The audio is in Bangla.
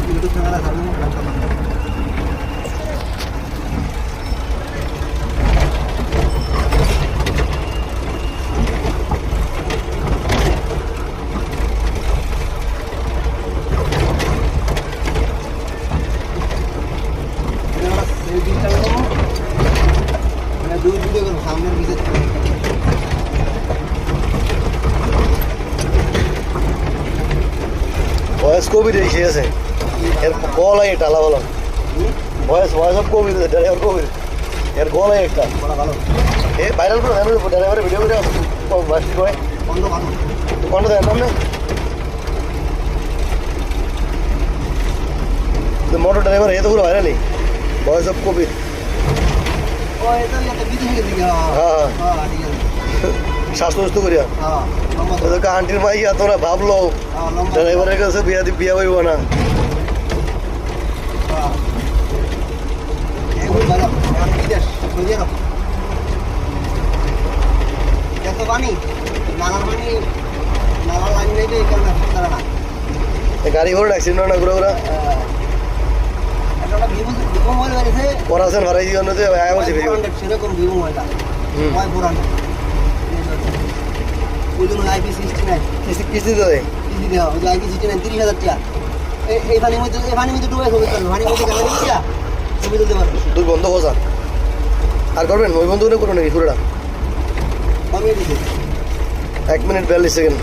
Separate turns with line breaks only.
ইউটিউব চ্যানেলে ছাড়বো দুই ভিডিও করবো সামনের ভিতরে
বয়স কবি রেখে আছে এর গলায় একটা আলাদা ভালো বয়স সব কবি ড্রাইভার কবি এর গলায় একটা
ভালো
এ ভাইরাল করে ড্রাইভারের ভিডিও করে মাস্টার করে
বন্ধ ভালো
কোনটা দেন নাম না মোটর ড্রাইভার এ তো পুরো ভাইরালই বয়স সব কবি
ও এটা একটা বিদেশে দিকে
হ্যাঁ
হ্যাঁ ঠিক আছে
স্বাস্থ্য সুস্থ করিয়া
হ্যাঁ লম্বা
তোকে আন্টির মাইয়া তোরা ভাবলো
হ্যাঁ লম্বা
ড্রাইভারের কাছে বিয়া হইব না
হ্যাঁ এগুলো ভালো এখন বিদেশ সৌদি আরব এত পানি নালার পানি নালার লাইন নেই তো এখানে তারা না
গাড়ি ঘোড়া অ্যাক্সিডেন্ট না ঘুরে ঘুরা
একটা ভিভো মোবাইল বেরিয়েছে
পড়াশোনা হারাই জন্য তো আয়া বলছে ভিডিও
সেরকম ভিভো মোবাইলটা ওয়াই পুরানো ওই জন্য আইপি 69
কিস্তি তো দেয়
কিস্তি দেওয়া ওই যে আইপি 69 30,000 টাকা এই পানির মধ্যে ডুবে ছবি তুলবে পানির মধ্যে ক্যামেরা দিচ্ছি ছবি তুলতে পারবে
দুই বন্ধ খোঁজা আর করবেন ওই বন্ধ করে করবেন নাকি পুরোটা
কমিয়ে দিচ্ছে
1 মিনিট 42 সেকেন্ড